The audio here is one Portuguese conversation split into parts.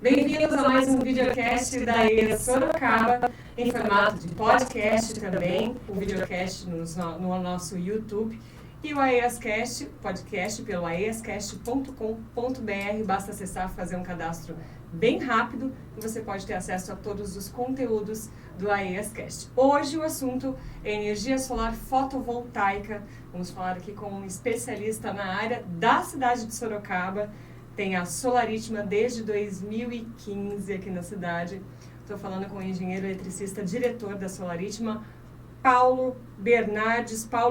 Bem-vindos a mais um videocast da AES Sorocaba, em formato de podcast também, o videocast no nosso YouTube e o AEScast, podcast pelo aescast.com.br, basta acessar, fazer um cadastro bem rápido e você pode ter acesso a todos os conteúdos do AEScast. Hoje o assunto é energia solar fotovoltaica, vamos falar aqui com um especialista na área da cidade de Sorocaba. Tem a Solaritma desde 2015 aqui na cidade. Estou falando com o engenheiro eletricista, diretor da Solaritma, Paulo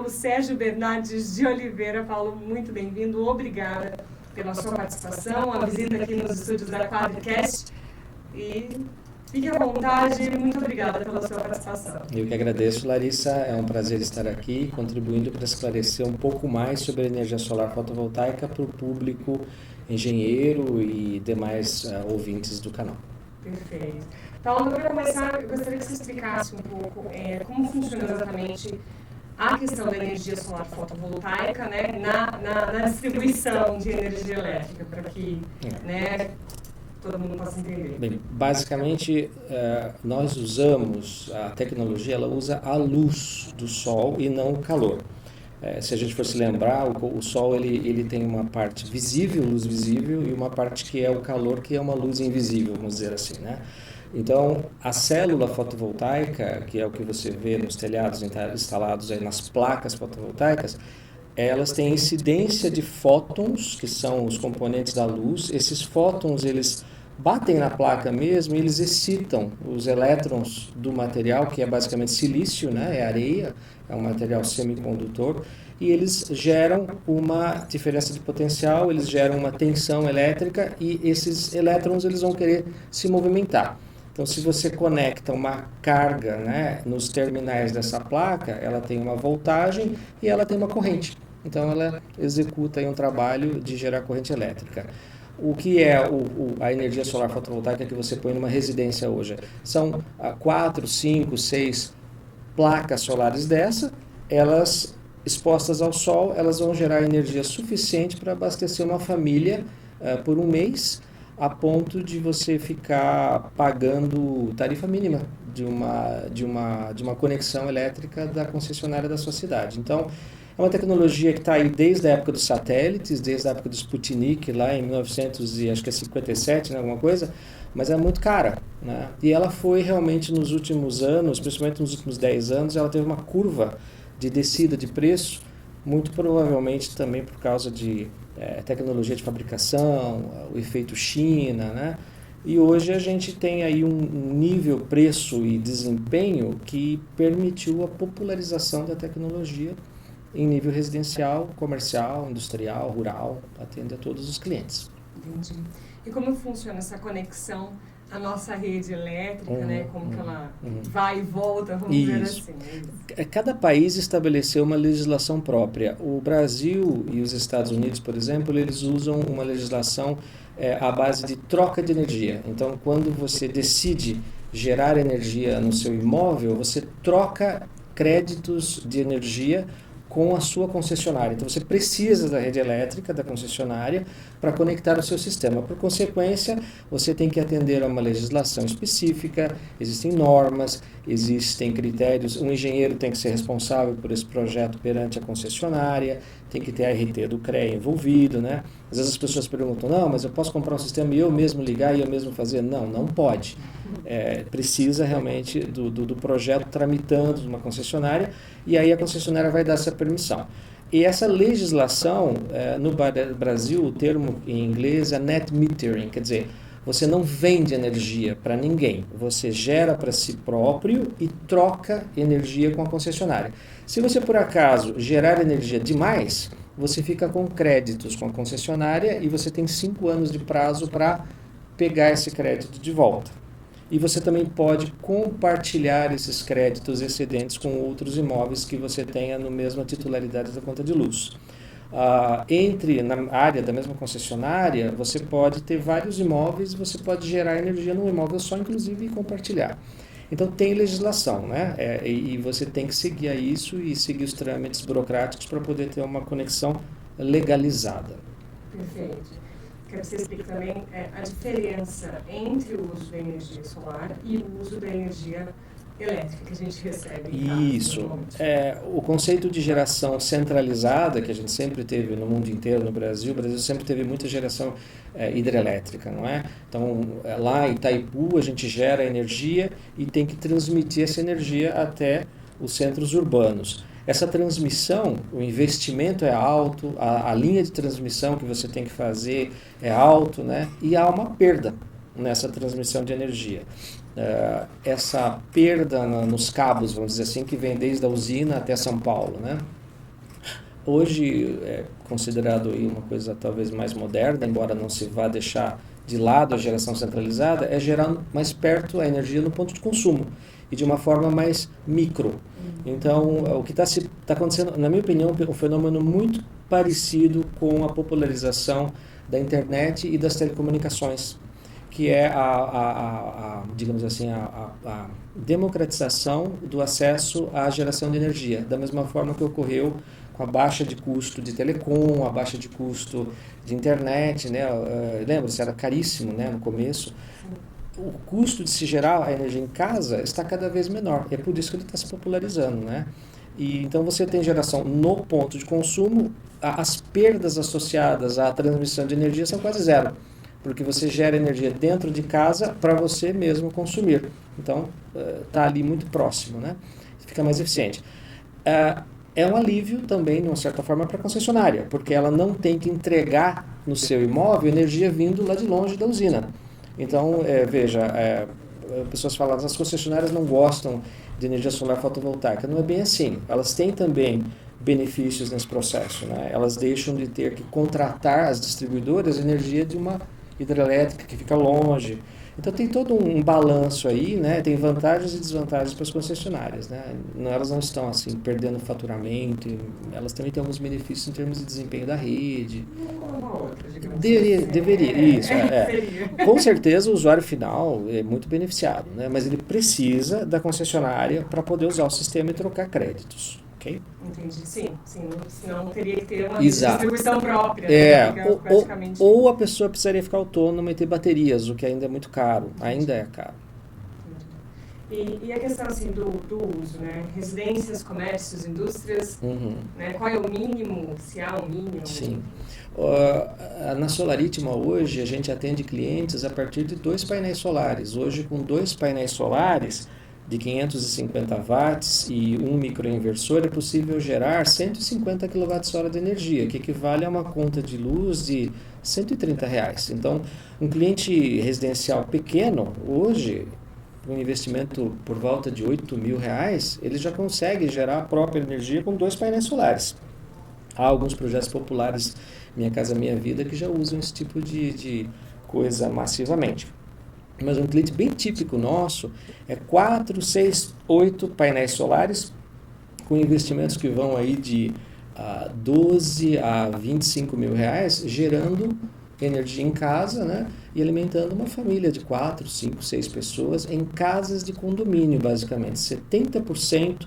Sérgio Bernardes de Oliveira. Paulo, muito bem-vindo, obrigada pela sua participação, a visita aqui nos estúdios da Quadricast. E fique à vontade, muito obrigada pela sua participação. Eu que agradeço, Larissa, é um prazer estar aqui, contribuindo para esclarecer um pouco mais sobre a energia solar fotovoltaica para o público engenheiro e demais ouvintes do canal. Perfeito. Paulo, para começar, eu gostaria que você explicasse um pouco como funciona exatamente a questão da energia solar fotovoltaica, né, na distribuição de energia elétrica, para que todo mundo possa entender. Bem, basicamente, nós usamos, a tecnologia ela usa a luz do sol e não o calor. Se a gente for se lembrar, o Sol ele tem uma parte visível, luz visível, e uma parte que é o calor, que é uma luz invisível, vamos dizer assim, né? Então, a célula fotovoltaica, que é o que você vê nos telhados instalados aí nas placas fotovoltaicas, elas têm incidência de fótons, que são os componentes da luz. Esses fótons, eles batem na placa mesmo e eles excitam os elétrons do material, que é basicamente silício, né? É areia, é um material semicondutor, e eles geram uma diferença de potencial, eles geram uma tensão elétrica e esses elétrons eles vão querer se movimentar. Então, se você conecta uma carga, né, nos terminais dessa placa, ela tem uma voltagem e ela tem uma corrente. Então, ela executa aí um trabalho de gerar corrente elétrica. O que é a energia solar fotovoltaica que você põe numa residência hoje? São 4, 5, 6 placas solares dessa, elas expostas ao sol, elas vão gerar energia suficiente para abastecer uma família por um mês, a ponto de você ficar pagando tarifa mínima de uma conexão elétrica da concessionária da sua cidade. Então, é uma tecnologia que está aí desde a época dos satélites, desde a época do Sputnik, lá em 1957, né, alguma coisa, mas é muito cara, né? E ela foi realmente nos últimos anos, principalmente nos últimos 10 anos, ela teve uma curva de descida de preço, muito provavelmente também por causa de tecnologia de fabricação, o efeito China, né? E hoje a gente tem aí um nível, preço e desempenho que permitiu a popularização da tecnologia em nível residencial, comercial, industrial, rural, atende a todos os clientes. Entendi. E como funciona essa conexão à nossa rede elétrica, né? Como que ela vai e volta, vamos dizer assim. Cada país estabeleceu uma legislação própria. O Brasil e os Estados Unidos, por exemplo, eles usam uma legislação à base de troca de energia. Então, quando você decide gerar energia no seu imóvel, você troca créditos de energia com a sua concessionária. Então, você precisa da rede elétrica da concessionária para conectar o seu sistema. Por consequência, você tem que atender a uma legislação específica, existem normas, existem critérios, um engenheiro tem que ser responsável por esse projeto perante a concessionária, tem que ter a RT do CREA envolvido, né? Às vezes as pessoas perguntam, não, mas eu posso comprar um sistema e eu mesmo ligar e eu mesmo fazer? Não, não pode. Precisa realmente do projeto tramitando numa concessionária e aí a concessionária vai dar essa permissão. E essa legislação, no Brasil, o termo em inglês é net metering, quer dizer, você não vende energia para ninguém, você gera para si próprio e troca energia com a concessionária. Se você, por acaso, gerar energia demais, você fica com créditos com a concessionária e você tem 5 anos de prazo para pegar esse crédito de volta. E você também pode compartilhar esses créditos excedentes com outros imóveis que você tenha no mesma titularidade da conta de luz. Na área da mesma concessionária, você pode ter vários imóveis, você pode gerar energia num imóvel só, inclusive, e compartilhar. Então, tem legislação, né? E você tem que seguir a isso e seguir os trâmites burocráticos para poder ter uma conexão legalizada. Perfeito. quero que você explique também a diferença entre o uso da energia solar e o uso da energia elétrica que a gente recebe em casa. Isso. O conceito de geração centralizada, que a gente sempre teve no mundo inteiro, no Brasil, o Brasil sempre teve muita geração hidrelétrica, não é? Então, lá em Itaipu, a gente gera energia e tem que transmitir essa energia até os centros urbanos. Essa transmissão, o investimento é alto, a linha de transmissão que você tem que fazer é alto, né? E há uma perda nessa transmissão de energia. Essa perda nos cabos, vamos dizer assim, que vem desde a usina até São Paulo, né? Hoje é considerado aí uma coisa talvez mais moderna, embora não se vá deixar de lado a geração centralizada, é gerar mais perto a energia no ponto de consumo e de uma forma mais micro. Então, o que está acontecendo, na minha opinião, é um fenômeno muito parecido com a popularização da internet e das telecomunicações, que é digamos assim, a democratização do acesso à geração de energia, da mesma forma que ocorreu com a baixa de custo de telecom, a baixa de custo de internet, né? Lembra-se, era caríssimo, né, no começo. O custo de se gerar a energia em casa está cada vez menor, é por isso que ele está se popularizando, né? E então você tem geração no ponto de consumo, as perdas associadas à transmissão de energia são quase zero, porque você gera energia dentro de casa para você mesmo consumir. Então, está ali muito próximo, né? Fica mais eficiente. É um alívio também, de uma certa forma, para a concessionária, porque ela não tem que entregar no seu imóvel energia vindo lá de longe da usina. Então, veja, pessoas falam que as concessionárias não gostam de energia solar fotovoltaica. Não é bem assim. Elas têm também benefícios nesse processo, né? Elas deixam de ter que contratar as distribuidoras de energia de uma hidrelétrica que fica longe. Então tem todo um balanço aí, né? Tem vantagens e desvantagens para as concessionárias, né? Elas não estão assim perdendo faturamento, elas também têm alguns benefícios em termos de desempenho da rede. Deveria, isso. Com certeza o usuário final é muito beneficiado, né? Mas ele precisa da concessionária para poder usar o sistema e trocar créditos. Okay? Entendi, sim, senão teria que ter uma distribuição própria. Ou a pessoa precisaria ficar autônoma e ter baterias, o que ainda é muito caro, ainda é caro. E a questão assim, do uso, né? Residências, comércios, indústrias, né? Qual é o mínimo, se há um mínimo? Sim. Na Solarítima hoje a gente atende clientes a partir de 2 painéis solares. Hoje com 2 painéis solares de 550 watts e um microinversor é possível gerar 150 kWh de energia, que equivale a uma conta de luz de R$130. Então, um cliente residencial pequeno, hoje, um investimento por volta de R$8.000, ele já consegue gerar a própria energia com 2 painéis solares. Há alguns projetos populares, Minha Casa Minha Vida, que já usam esse tipo de coisa massivamente. Mas um cliente bem típico nosso é 4, 6, 8 painéis solares com investimentos que vão aí de 12 a 25 mil reais, gerando energia em casa, né, e alimentando uma família de 4, 5, 6 pessoas em casas de condomínio, basicamente. 70%,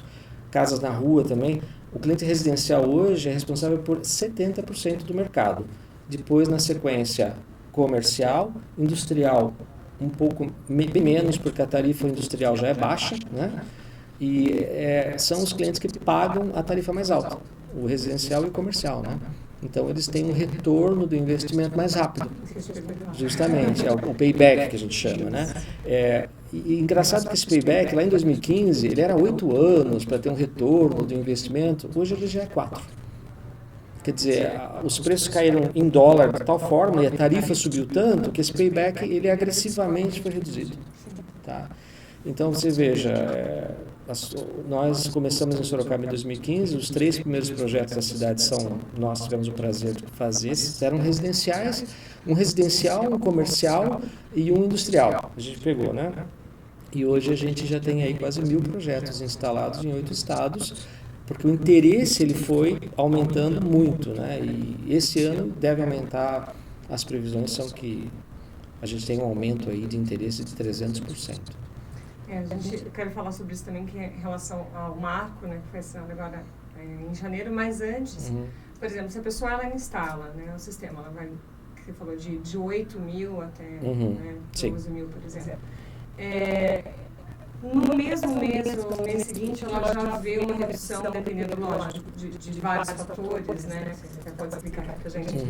casas na rua também. O cliente residencial hoje é responsável por 70% do mercado. Depois, na sequência, comercial, industrial, um pouco bem menos, porque a tarifa industrial já é baixa, né? E são os clientes que pagam a tarifa mais alta, o residencial e o comercial, né? Então eles têm um retorno do investimento mais rápido, justamente, é o payback que a gente chama, né? E engraçado que esse payback, lá em 2015, ele era 8 anos para ter um retorno do investimento, hoje ele já é 4. Quer dizer, os preços caíram em dólar de tal forma e a tarifa subiu tanto que esse payback ele agressivamente foi reduzido. Tá? Então você veja, nós começamos em Sorocaba em 2015, os 3 primeiros projetos da cidade nós tivemos o prazer de fazer, eram residenciais, um residencial, um comercial e um industrial. A gente pegou, né? E hoje a gente já tem aí quase 1.000 projetos instalados em 8 estados, porque o interesse ele foi aumentando muito, né? E esse ano deve aumentar, as previsões são que a gente tem um aumento aí de interesse de 300%. Eu quero falar sobre isso também, que é em relação ao marco, né, que foi assinado agora em janeiro, mas antes, por exemplo, se a pessoa ela instala, né, o sistema, ela vai você falou de 8 mil até né, 12 mil, por exemplo. No mesmo mês ou no mês seguinte, ela já vê uma redução, dependendo, lógico, de vários fatores, né? Você pode explicar para a gente.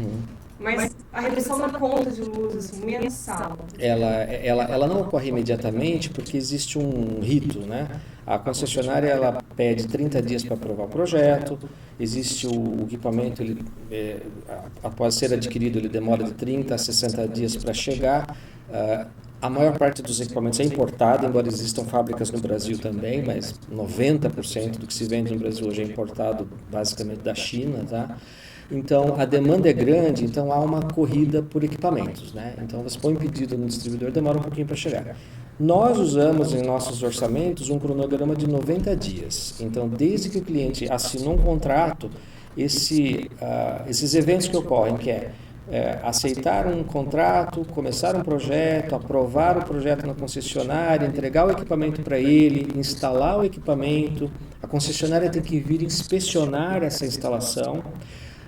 Mas a redução na conta de luz, assim, mensal. Ela não ocorre imediatamente porque existe um rito, né? A concessionária ela pede 30 dias para aprovar o projeto, existe o equipamento, após ser adquirido, ele demora de 30 a 60 dias para chegar. A maior parte dos equipamentos é importada, embora existam fábricas no Brasil também, mas 90% do que se vende no Brasil hoje é importado basicamente da China, tá? Então, a demanda é grande, então há uma corrida por equipamentos, né? Então, você põe um pedido no distribuidor, demora um pouquinho para chegar. Nós usamos em nossos orçamentos um cronograma de 90 dias. Então, desde que o cliente assinou um contrato, esses eventos que ocorrem, que é aceitar um contrato, começar um projeto, aprovar o projeto na concessionária, entregar o equipamento para ele, instalar o equipamento, a concessionária tem que vir inspecionar essa instalação,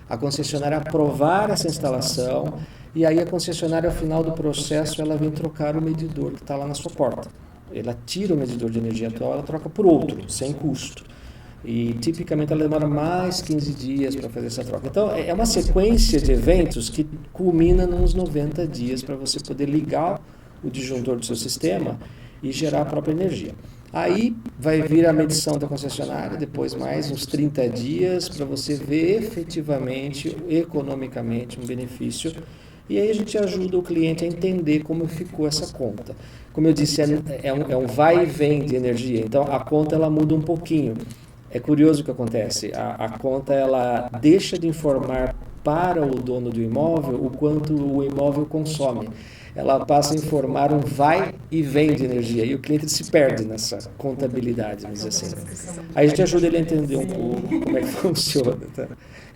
a concessionária aprovar essa instalação e aí a concessionária, ao final do processo, ela vem trocar o medidor que está lá na sua porta. Ela tira o medidor de energia atual, ela troca por outro, sem custo. E tipicamente ela demora mais 15 dias para fazer essa troca. Então é uma sequência de eventos que culmina nos 90 dias para você poder ligar o disjuntor do seu sistema e gerar a própria energia. Aí vai vir a medição da concessionária, depois mais uns 30 dias para você ver efetivamente, economicamente, um benefício. E aí a gente ajuda o cliente a entender como ficou essa conta. Como eu disse, é um vai e vem de energia, então a conta ela muda um pouquinho. É curioso o que acontece, a conta ela deixa de informar para o dono do imóvel o quanto o imóvel consome. Ela passa a informar um vai e vem de energia e o cliente se perde nessa contabilidade, vamos dizer assim. Aí a gente ajuda ele a entender um pouco como é que funciona. Tá?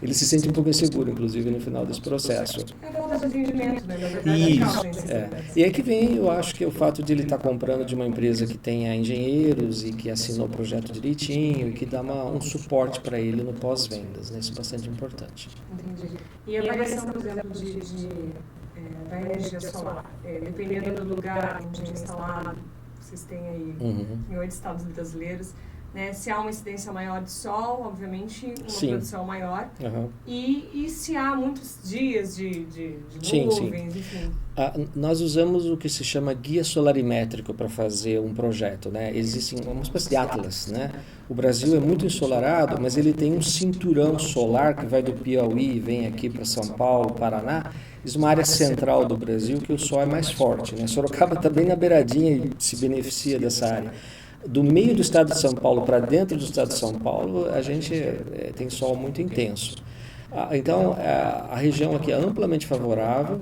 Ele se sente um pouco inseguro, inclusive, no final desse processo. É falta de entendimento, né? Na verdade, Isso. E aí que vem, eu acho que o fato de ele estar comprando de uma empresa que tenha engenheiros e que assinou o projeto direitinho e que dá um suporte para ele no pós-vendas. Né? Isso é bastante importante. Entendi. E a variação, por exemplo, da energia solar, dependendo do lugar onde é instalado, vocês têm aí em 8 estados brasileiros, né, se há uma incidência maior de sol, obviamente, uma produção maior, e se há muitos dias de nuvens, enfim. Nós usamos o que se chama guia solarimétrico para fazer um projeto, né? Existe uma espécie de atlas, né? O Brasil é muito ensolarado, mas ele tem um cinturão solar que vai do Piauí e vem aqui para São Paulo, Paraná. Isso é uma área central do Brasil que o sol é mais forte, né? Sorocaba está bem na beiradinha e se beneficia dessa área. Do meio do estado de São Paulo para dentro do estado de São Paulo, a gente tem sol muito intenso. Então, a região aqui é amplamente favorável,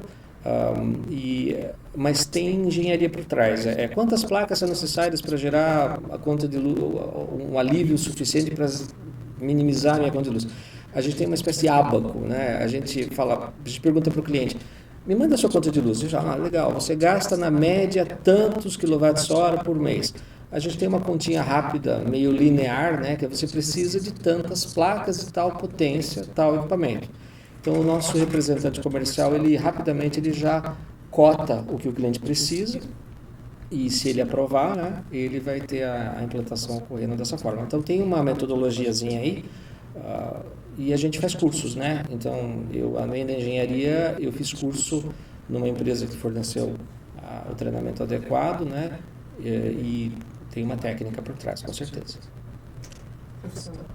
mas tem engenharia por trás. Quantas placas são necessárias para gerar a conta de luz, um alívio suficiente para minimizar a minha conta de luz? A gente tem uma espécie de ábaco, né? A gente pergunta para o cliente, me manda a sua conta de luz. Eu já, legal, você gasta na média tantos kWh por mês. A gente tem uma continha rápida, meio linear, né, que você precisa de tantas placas de tal potência, tal equipamento. Então, o nosso representante comercial, ele rapidamente já cota o que o cliente precisa e, se ele aprovar, né, ele vai ter a implantação ocorrendo dessa forma. Então, tem uma metodologiazinha aí e a gente faz cursos, né? Então, além da engenharia, eu fiz curso numa empresa que forneceu o treinamento adequado, né? E tem uma técnica por trás, com certeza. Profissional.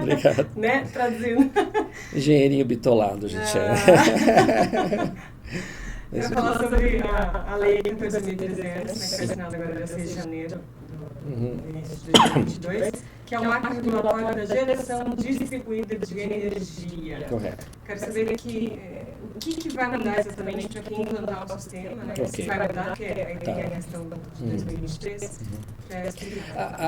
Obrigado. Né? Traduzindo. Engenheirinho bitolado, a gente chama. Eu vou falar sobre a lei 14.300, né, que foi assinada agora dia 6 de janeiro de 2022, que é o marco regulatório da geração distribuída de energia. Correto. Quero saber aqui o que vai mudar exatamente para quem implantar o sistema, né? Se vai mudar, que aí tem a questão de 2023.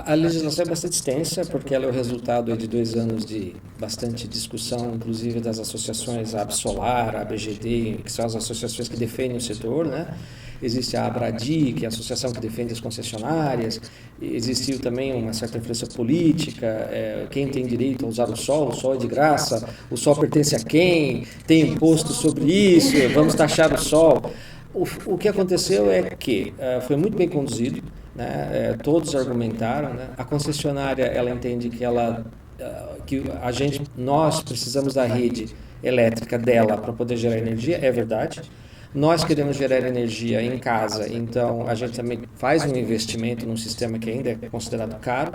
A legislação é bastante extensa, porque ela é o resultado de 2 anos de bastante discussão, inclusive das associações Absolar, a ABGD, que são as associações que defendem o setor, né? Existe a Abradi, que é a associação que defende as concessionárias. Existiu também uma certa influência política, quem tem direito a usar o sol é de graça, o sol pertence a quem, tem imposto sobre isso, vamos taxar o sol. O que aconteceu é que foi muito bem conduzido, né? Todos argumentaram, né? A concessionária, ela entende que nós precisamos da rede elétrica dela para poder gerar energia, é verdade. Nós queremos gerar energia em casa, então a gente também faz um investimento num sistema que ainda é considerado caro.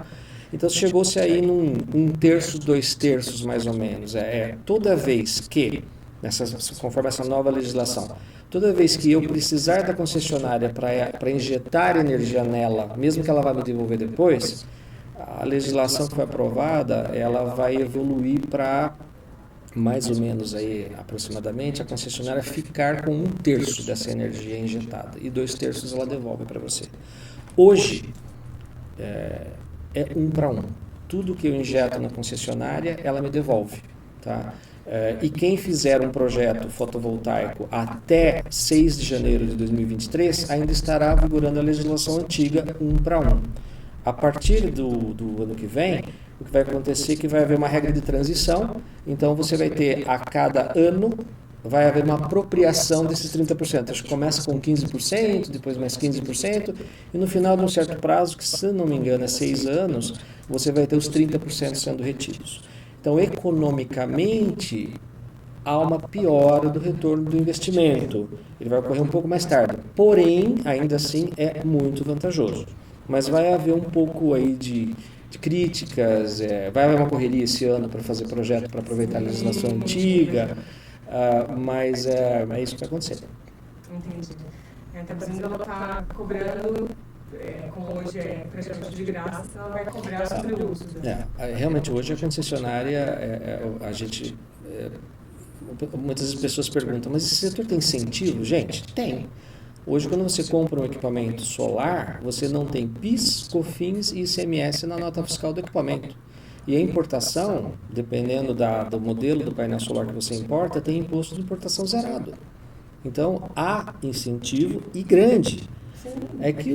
Então chegou-se aí num 1/3, 2/3 mais ou menos. Toda vez que, conforme essa nova legislação, toda vez que eu precisar da concessionária para injetar energia nela, mesmo que ela vá me devolver depois, a legislação que foi aprovada, ela vai evoluir para mais ou menos aí, aproximadamente, a concessionária ficar com 1/3 dessa energia injetada e 2/3 ela devolve para você. Hoje é 1 para 1. Tudo que eu injeto na concessionária, ela me devolve, tá? E quem fizer um projeto fotovoltaico até 6 de janeiro de 2023 ainda estará vigorando a legislação antiga 1 para 1. A partir do ano que vem, o que vai acontecer é que vai haver uma regra de transição, então você vai ter a cada ano, vai haver uma apropriação desses 30%. Acho que começa com 15%, depois mais 15%, e no final de um certo prazo, que se não me engano é 6 anos, você vai ter os 30% sendo retidos. Então, economicamente, há uma piora do retorno do investimento. Ele vai ocorrer um pouco mais tarde, porém, ainda assim, é muito vantajoso. Mas vai haver um pouco aí de críticas, vai haver uma correria esse ano para fazer projeto para aproveitar a legislação antiga, mas é isso que vai acontecer. Entendi. Então, por exemplo, ela está cobrando, como hoje é praticamente de graça, ela vai cobrar sobre o uso. Realmente, hoje a concessionária, muitas pessoas perguntam, mas esse setor tem incentivo? Gente, tem. Hoje, quando você compra um equipamento solar, você não tem PIS, COFINS e ICMS na nota fiscal do equipamento. E a importação, dependendo do modelo do painel solar que você importa, tem imposto de importação zerado. Então, há incentivo e grande. É que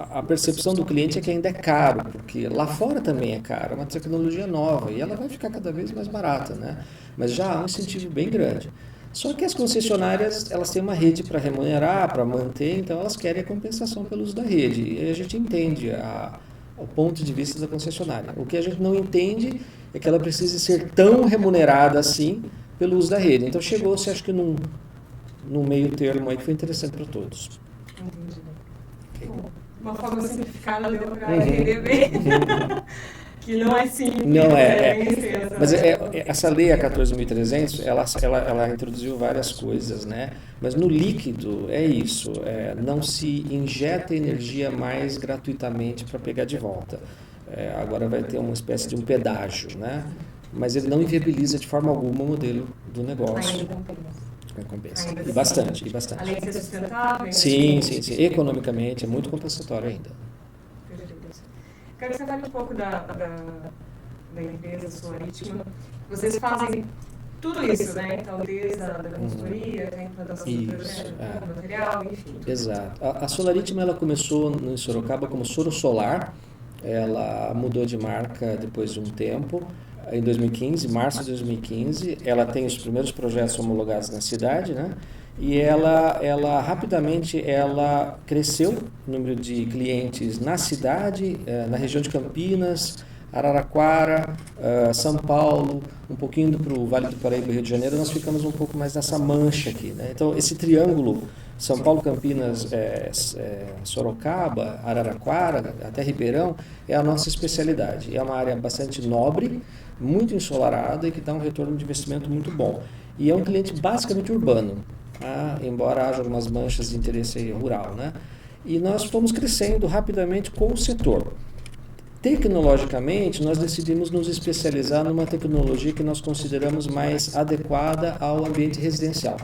a percepção do cliente é que ainda é caro, porque lá fora também é caro, é uma tecnologia nova e ela vai ficar cada vez mais barata, né? Mas já há um incentivo bem grande. Só que as concessionárias, elas têm uma rede para remunerar, para manter, então elas querem a compensação pelo uso da rede. E a gente entende o ponto de vista da concessionária. O que a gente não entende é que ela precise ser tão remunerada assim pelo uso da rede. Então chegou-se, acho que num meio termo aí que foi interessante para todos. Entendi. Okay. Uma forma simplificada deu para entender bem. Que não é simples. Não mas essa lei, a 14.300, ela introduziu várias coisas, né? Mas no líquido é isso, não se injeta energia mais gratuitamente para pegar de volta. Agora vai ter uma espécie de um pedágio, né? Mas ele não inviabiliza de forma alguma o modelo do negócio. Compensa. E bastante. Além de ser sustentável? Sim. Economicamente é muito compensatório ainda. Quero que você fale um pouco da empresa Solarítima. Vocês fazem tudo isso, né? Então, desde a consultoria, a implantação do projeto, do material, enfim. Exato. A Solarítima, ela começou em Sorocaba como Soro Solar. Ela mudou de marca depois de um tempo. Em 2015, março de 2015, ela tem os primeiros projetos homologados na cidade, né? E ela rapidamente cresceu o número de clientes na cidade, na região de Campinas, Araraquara, São Paulo, um pouquinho para o Vale do Paraíba e Rio de Janeiro. Nós ficamos um pouco mais nessa mancha aqui, né? Então, esse triângulo, São Paulo, Campinas, Sorocaba, Araraquara, até Ribeirão, é a nossa especialidade. É uma área bastante nobre, muito ensolarada e que dá um retorno de investimento muito bom. E é um cliente basicamente urbano, embora haja algumas manchas de interesse rural, né? E nós fomos crescendo rapidamente com o setor. Tecnologicamente, nós decidimos nos especializar numa tecnologia que nós consideramos mais adequada ao ambiente residencial.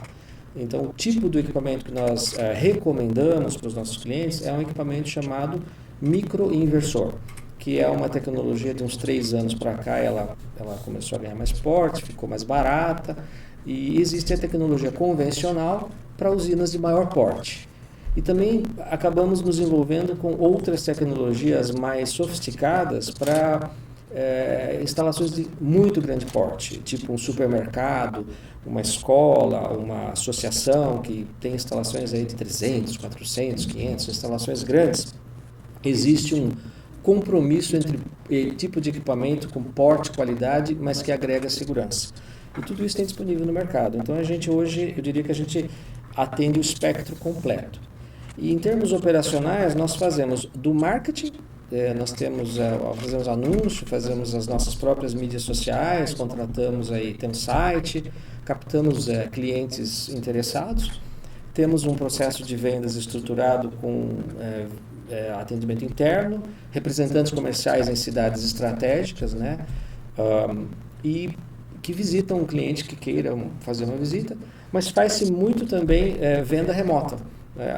Então, o tipo do equipamento que nós recomendamos para os nossos clientes é um equipamento chamado microinversor, que é uma tecnologia de uns 3 anos para cá, ela começou a ganhar mais porte, ficou mais barata, e existe a tecnologia convencional para usinas de maior porte. E também acabamos nos envolvendo com outras tecnologias mais sofisticadas para instalações de muito grande porte, tipo um supermercado, uma escola, uma associação que tem instalações aí de 300, 400, 500, instalações grandes. Existe um compromisso entre tipo de equipamento com porte, qualidade, mas que agrega segurança. E tudo isso tem disponível no mercado. Então a gente hoje, eu diria que a gente atende o espectro completo. E em termos operacionais, nós fazemos do marketing, nós fazemos anúncio, fazemos as nossas próprias mídias sociais, contratamos aí, temos site, captamos clientes interessados, temos um processo de vendas estruturado com atendimento interno, representantes comerciais em cidades estratégicas, né? E que visitam um cliente que queira fazer uma visita, mas faz-se muito também venda remota.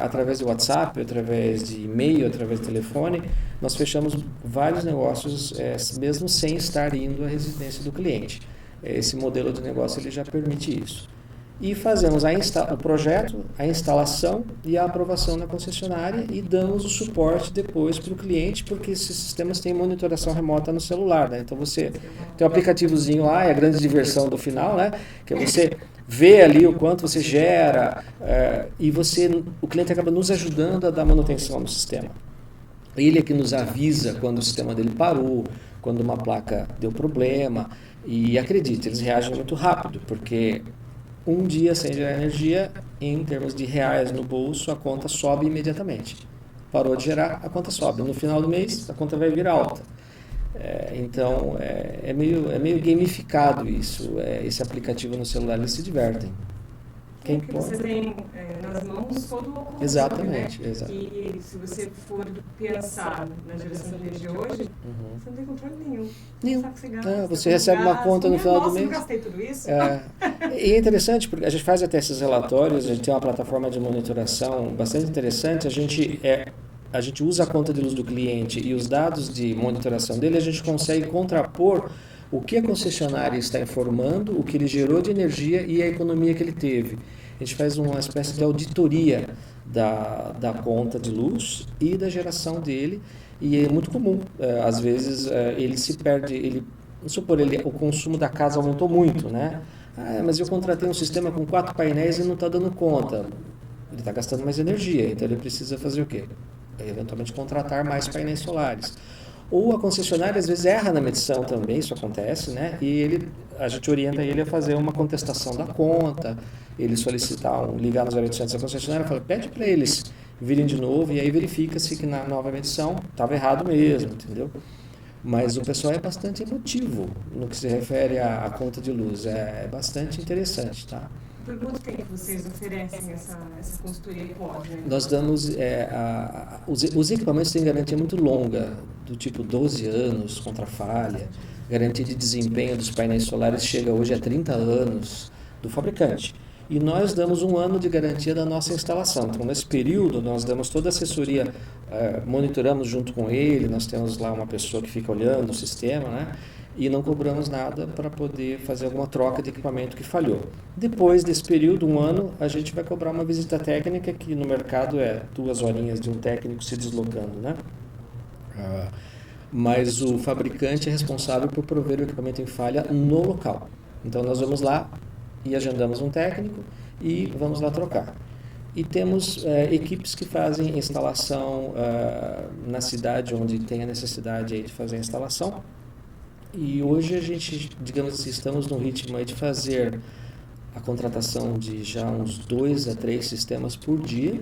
Através do WhatsApp, através de e-mail, através do telefone, nós fechamos vários negócios mesmo sem estar indo à residência do cliente. Esse modelo de negócio ele já permite isso. E fazemos o projeto, a instalação e a aprovação na concessionária e damos o suporte depois para o cliente, porque esses sistemas têm monitoração remota no celular, né? Então você tem um aplicativozinho lá, é a grande diversão do final, né? Que você vê ali o quanto você gera e o cliente acaba nos ajudando a dar manutenção no sistema. Ele é que nos avisa quando o sistema dele parou, quando uma placa deu problema, e acredite, eles reagem muito rápido, porque um dia sem gerar energia, em termos de reais no bolso, a conta sobe imediatamente. Parou de gerar, a conta sobe. No final do mês, a conta vai vir alta. Então, é meio gamificado isso. Esse aplicativo no celular, eles se divertem. Porque você tem nas mãos todo o controle, exatamente, né? Exato. E se você for pensar na geração de energia hoje, você não tem controle nenhum. Nenhum. Sabe que você gasta, Você recebe uma conta no final do mês. Eu gastei tudo isso. E é interessante, porque a gente faz até esses relatórios, a gente tem uma plataforma de monitoração bastante interessante, a gente usa a conta de luz do cliente e os dados de monitoração dele, a gente consegue contrapor o que a concessionária está informando, o que ele gerou de energia e a economia que ele teve. A gente faz uma espécie de auditoria da conta de luz e da geração dele, e é muito comum. Às vezes ele se perde, vamos supor, o consumo da casa aumentou muito, né? Mas eu contratei um sistema com 4 painéis e não está dando conta. Ele está gastando mais energia, então ele precisa fazer o quê? Eventualmente contratar mais painéis solares. Ou a concessionária às vezes erra na medição também, isso acontece, né? E a gente orienta ele a fazer uma contestação da conta, ele ligar nos 0800 da concessionária e falar, pede para eles virem de novo, e aí verifica-se que na nova medição estava errado mesmo, entendeu? Mas o pessoal é bastante emotivo no que se refere à conta de luz, é bastante interessante, tá? Por quanto tempo vocês oferecem essa consultoria pós? Né? Nós damos, os equipamentos têm garantia muito longa, do tipo 12 anos contra falha, garantia de desempenho dos painéis solares chega hoje a 30 anos do fabricante. E nós damos 1 ano de garantia da nossa instalação. Então, nesse período, nós damos toda a assessoria, monitoramos junto com ele, nós temos lá uma pessoa que fica olhando o sistema, né? E não cobramos nada para poder fazer alguma troca de equipamento que falhou. Depois desse período, 1 ano, a gente vai cobrar uma visita técnica, que no mercado é 2 horinhas de um técnico se deslocando, né? Mas o fabricante é responsável por prover o equipamento em falha no local. Então nós vamos lá e agendamos um técnico e vamos lá trocar. E temos equipes que fazem instalação na cidade onde tem a necessidade aí de fazer a instalação. E hoje a gente, digamos assim, estamos no ritmo aí de fazer a contratação de já uns 2 a 3 sistemas por dia,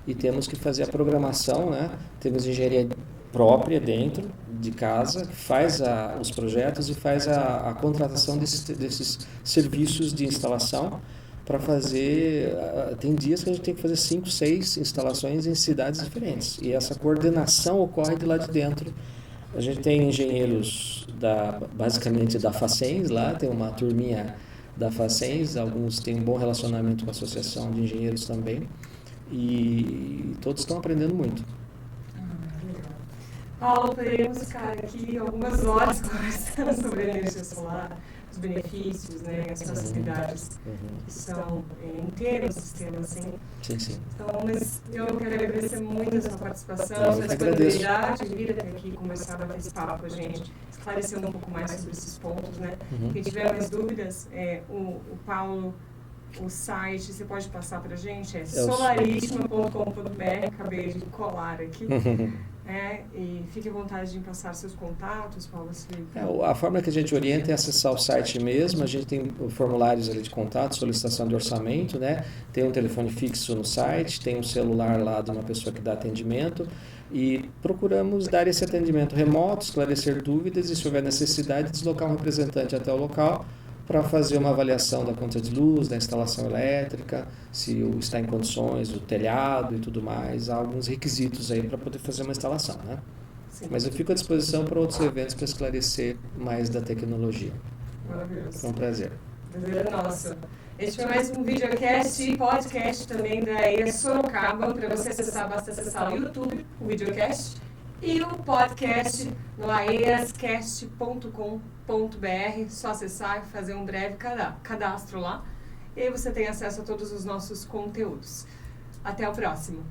e temos que fazer a programação, né? Temos engenharia própria dentro de casa, que faz os projetos e faz a contratação desses serviços de instalação para fazer. Tem dias que a gente tem que fazer 5, 6 instalações em cidades diferentes, e essa coordenação ocorre de lá de dentro. A gente tem engenheiros basicamente da Facens lá, tem uma turminha da Facens, alguns têm um bom relacionamento com a associação de engenheiros também, e todos estão aprendendo muito. Paulo, poderíamos ficar aqui algumas horas conversando sobre a energia solar, os benefícios, né, as facilidades que são em ter um sistema assim. Sim. Então, mas eu quero agradecer muito a sua participação, sua disponibilidade, vir até aqui conversar, bater esse papo com a gente, esclarecer um pouco mais sobre esses pontos, né? Quem tiver mais dúvidas, o Paulo, o site, você pode passar para a gente, é solarismo.com.br, acabei de colar aqui. E fique à vontade de passar seus contatos, Paulo. A forma que a gente orienta é acessar o site mesmo. A gente tem formulários ali de contato, solicitação de orçamento, né? Tem um telefone fixo no site, tem um celular lá de uma pessoa que dá atendimento e procuramos dar esse atendimento remoto, esclarecer dúvidas e, se houver necessidade, deslocar um representante até o local para fazer uma avaliação da conta de luz, da instalação elétrica, se está em condições, o telhado e tudo mais. Há alguns requisitos aí para poder fazer uma instalação, né? Sim. Mas eu fico à disposição para outros eventos para esclarecer mais da tecnologia. Maravilhoso. Foi um prazer. Prazer é nosso. Este foi mais um videocast e podcast também da AES Sorocaba. Para você acessar, basta acessar o YouTube, o videocast, e o podcast no aescast.com.br. Só acessar e fazer um breve cadastro lá. E aí você tem acesso a todos os nossos conteúdos. Até o próximo.